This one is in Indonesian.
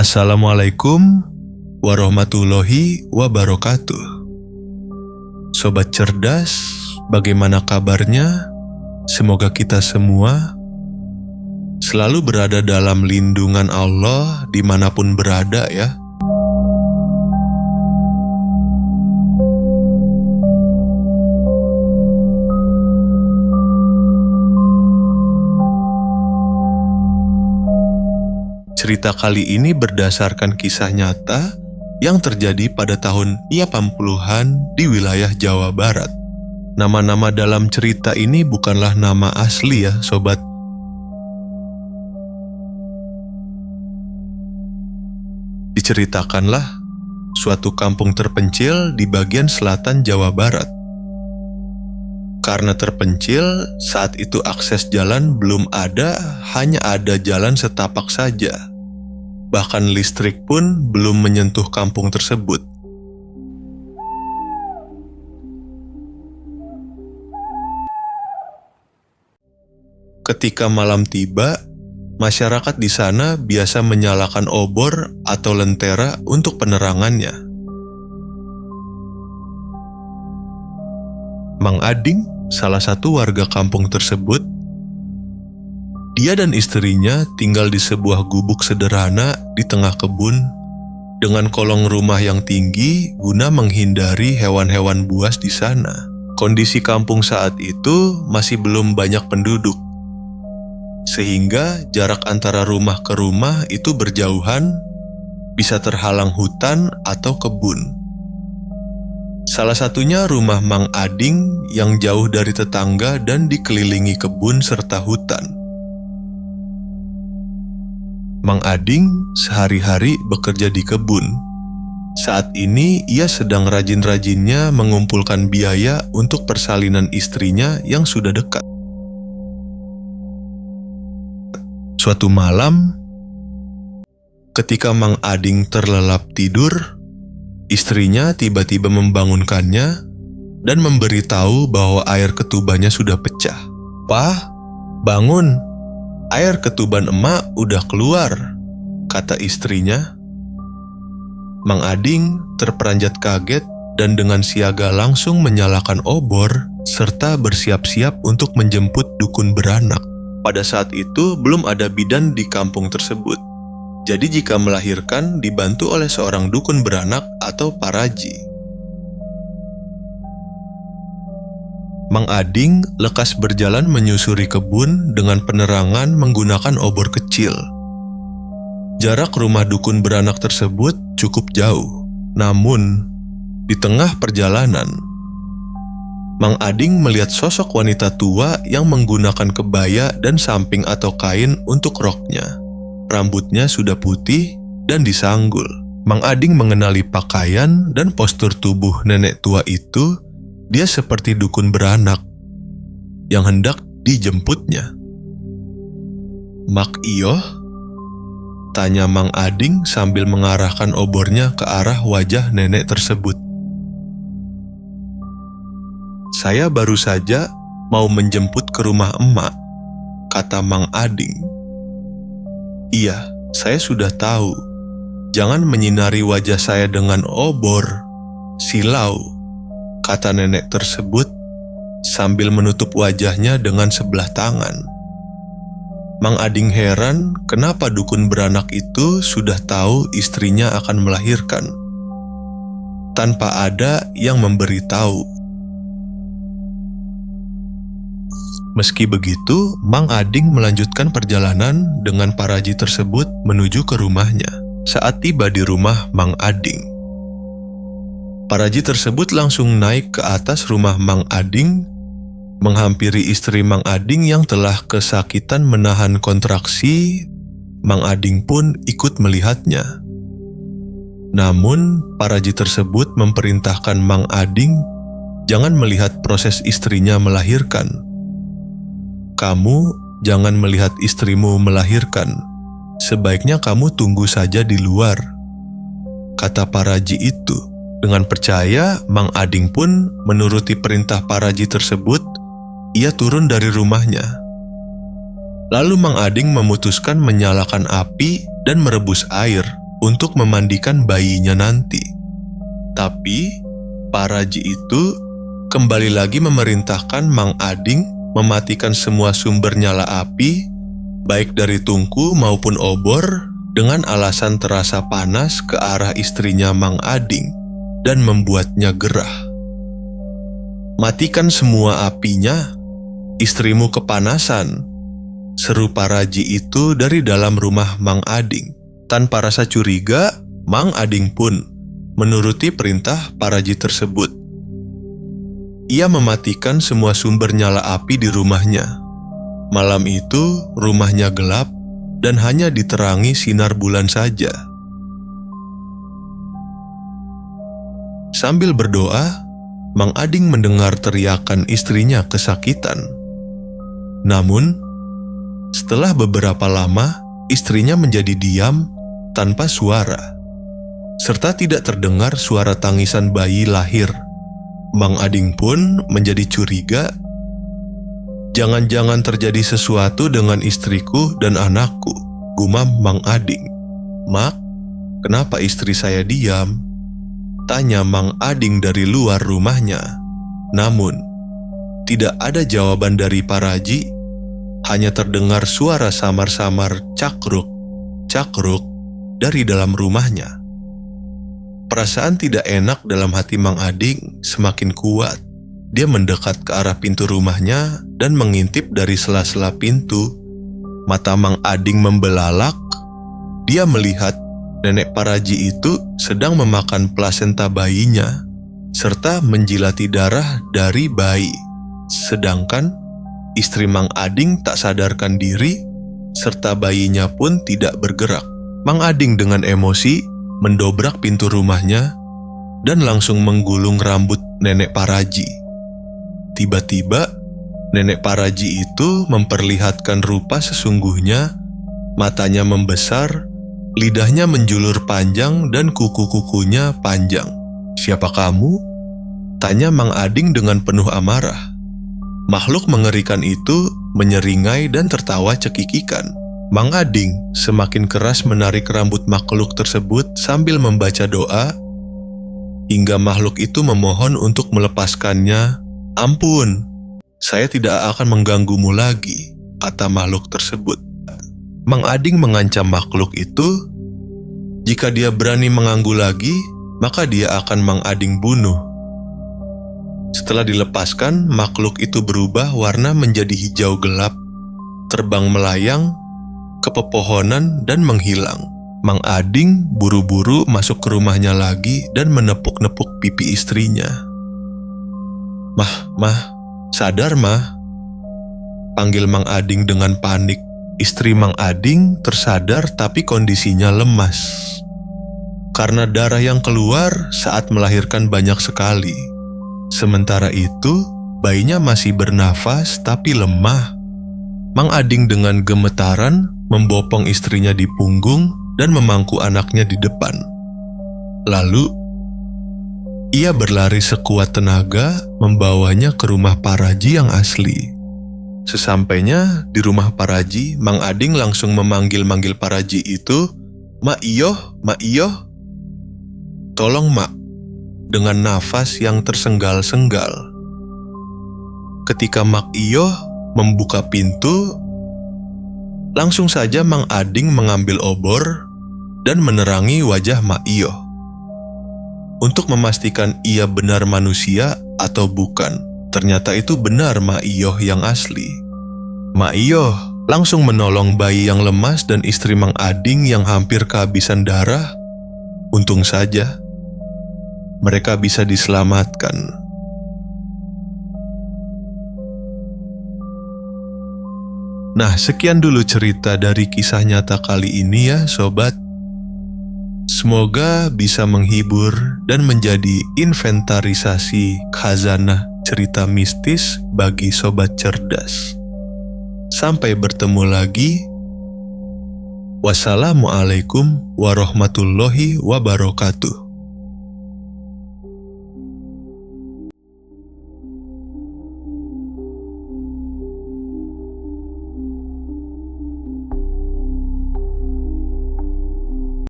Assalamualaikum warahmatullahi wabarakatuh. Sobat cerdas, bagaimana kabarnya? Semoga kita semua selalu berada dalam lindungan Allah dimanapun berada ya. Cerita kali ini berdasarkan kisah nyata yang terjadi pada tahun 80-an di wilayah Jawa Barat. Nama-nama dalam cerita ini bukanlah nama asli ya sobat. Diceritakanlah suatu kampung terpencil di bagian selatan Jawa Barat. Karena terpencil, saat itu akses jalan belum ada, hanya ada jalan setapak saja. Bahkan listrik pun belum menyentuh kampung tersebut. Ketika malam tiba, masyarakat di sana biasa menyalakan obor atau lentera untuk penerangannya. Mang Ading, salah satu warga kampung tersebut, dia dan istrinya tinggal di sebuah gubuk sederhana di tengah kebun dengan kolong rumah yang tinggi guna menghindari hewan-hewan buas di sana. Kondisi kampung saat itu masih belum banyak penduduk, sehingga jarak antara rumah ke rumah itu berjauhan, bisa terhalang hutan atau kebun. Salah satunya rumah Mang Ading yang jauh dari tetangga dan dikelilingi kebun serta hutan. Mang Ading sehari-hari bekerja di kebun. Saat ini ia sedang rajin-rajinnya mengumpulkan biaya untuk persalinan istrinya yang sudah dekat. Suatu malam, ketika Mang Ading terlelap tidur, istrinya tiba-tiba membangunkannya dan memberitahu bahwa air ketubannya sudah pecah. "Pah, bangun. Air ketuban emak udah keluar," kata istrinya. Mang Ading terperanjat kaget dan dengan siaga langsung menyalakan obor serta bersiap-siap untuk menjemput dukun beranak. Pada saat itu belum ada bidan di kampung tersebut. Jadi jika melahirkan dibantu oleh seorang dukun beranak atau paraji. Mang Ading lekas berjalan menyusuri kebun dengan penerangan menggunakan obor kecil. Jarak rumah dukun beranak tersebut cukup jauh. Namun, di tengah perjalanan, Mang Ading melihat sosok wanita tua yang menggunakan kebaya dan samping atau kain untuk roknya. Rambutnya sudah putih dan disanggul. Mang Ading mengenali pakaian dan postur tubuh nenek tua itu. Dia seperti dukun beranak yang hendak dijemputnya. "Mak iyo?" tanya Mang Ading sambil mengarahkan obornya ke arah wajah nenek tersebut. "Saya baru saja mau menjemput ke rumah emak," kata Mang Ading. "Iya, saya sudah tahu. Jangan menyinari wajah saya dengan obor, silau," kata nenek tersebut sambil menutup wajahnya dengan sebelah tangan. Mang Ading heran kenapa dukun beranak itu sudah tahu istrinya akan melahirkan, tanpa ada yang memberitahu. Meski begitu, Mang Ading melanjutkan perjalanan dengan paraji tersebut menuju ke rumahnya. Saat tiba di rumah Mang Ading, paraji tersebut langsung naik ke atas rumah Mang Ading, menghampiri istri Mang Ading yang telah kesakitan menahan kontraksi, Mang Ading pun ikut melihatnya. Namun, Paraji tersebut memperintahkan Mang Ading jangan melihat proses istrinya melahirkan. Kamu jangan melihat istrimu melahirkan. Sebaiknya kamu tunggu saja di luar, kata Paraji itu. Dengan percaya, Mang Ading pun menuruti perintah Paraji tersebut. Ia turun dari rumahnya. Lalu Mang Ading memutuskan menyalakan api dan merebus air untuk memandikan bayinya nanti. Tapi Paraji itu kembali lagi memerintahkan Mang Ading mematikan semua sumber nyala api, baik dari tungku maupun obor, dengan alasan terasa panas ke arah istrinya Mang Ading dan membuatnya gerah. Matikan semua apinya, istrimu kepanasan, seru Paraji itu dari dalam rumah Mang Ading. Tanpa rasa curiga, Mang Ading pun menuruti perintah Paraji tersebut. Ia mematikan semua sumber nyala api di rumahnya. Malam itu, rumahnya gelap dan hanya diterangi sinar bulan saja. Sambil berdoa, Mang Ading mendengar teriakan istrinya kesakitan. Namun, setelah beberapa lama, istrinya menjadi diam tanpa suara, serta tidak terdengar suara tangisan bayi lahir. Mang Ading pun menjadi curiga. Jangan-jangan terjadi sesuatu dengan istriku dan anakku, gumam Mang Ading. Mak, kenapa istri saya diam? Tanya Mang Ading dari luar rumahnya. Namun, tidak ada jawaban dari Paraji. Hanya terdengar suara samar-samar cakruk, cakruk dari dalam rumahnya. Perasaan tidak enak dalam hati Mang Ading semakin kuat. Dia mendekat ke arah pintu rumahnya dan mengintip dari sela-sela pintu. Mata Mang Ading membelalak. Dia melihat nenek Paraji itu sedang memakan plasenta bayinya, serta menjilati darah dari bayi. Sedangkan istri Mang Ading tak sadarkan diri, serta bayinya pun tidak bergerak. Mang Ading dengan emosi mendobrak pintu rumahnya dan langsung menggulung rambut nenek Paraji. Tiba-tiba, nenek Paraji itu memperlihatkan rupa sesungguhnya. Matanya membesar, lidahnya menjulur panjang dan kuku-kukunya panjang. "Siapa kamu?" tanya Mang Ading dengan penuh amarah. Makhluk mengerikan itu menyeringai dan tertawa cekikikan. Mang Ading semakin keras menarik rambut makhluk tersebut sambil membaca doa, hingga makhluk itu memohon untuk melepaskannya. "Ampun, saya tidak akan mengganggumu lagi," kata makhluk tersebut. Mang Ading mengancam makhluk itu, jika dia berani mengganggu lagi, maka dia akan Mang Ading bunuh. Setelah dilepaskan, makhluk itu berubah warna menjadi hijau gelap, terbang melayang ke pepohonan dan menghilang. Mang Ading buru-buru masuk ke rumahnya lagi dan menepuk-nepuk pipi istrinya. Mah, sadar mah," panggil Mang Ading dengan panik. Istri Mang Ading tersadar tapi kondisinya lemas. Karena darah yang keluar saat melahirkan banyak sekali. Sementara itu, bayinya masih bernafas tapi lemah. Mang Ading dengan gemetaran membopong istrinya di punggung dan memangku anaknya di depan. Lalu, ia berlari sekuat tenaga membawanya ke rumah Paraji yang asli. Sesampainya di rumah Paraji, Mang Ading langsung memanggil-manggil Paraji itu, "Mak Iyoh, Mak Iyoh. Tolong Mak," dengan nafas yang tersenggal-senggal. Ketika Mak Iyoh membuka pintu, langsung saja Mang Ading mengambil obor dan menerangi wajah Mak Iyoh untuk memastikan ia benar manusia atau bukan. Ternyata itu benar Mak Iyoh yang asli. Mak Iyoh langsung menolong bayi yang lemas dan istri Mang Ading yang hampir kehabisan darah. Untung saja mereka bisa diselamatkan. Nah, sekian dulu cerita dari kisah nyata kali ini ya sobat. Semoga bisa menghibur dan menjadi inventarisasi khazanah cerita mistis bagi sobat cerdas. Sampai bertemu lagi. Wassalamualaikum warahmatullahi wabarakatuh.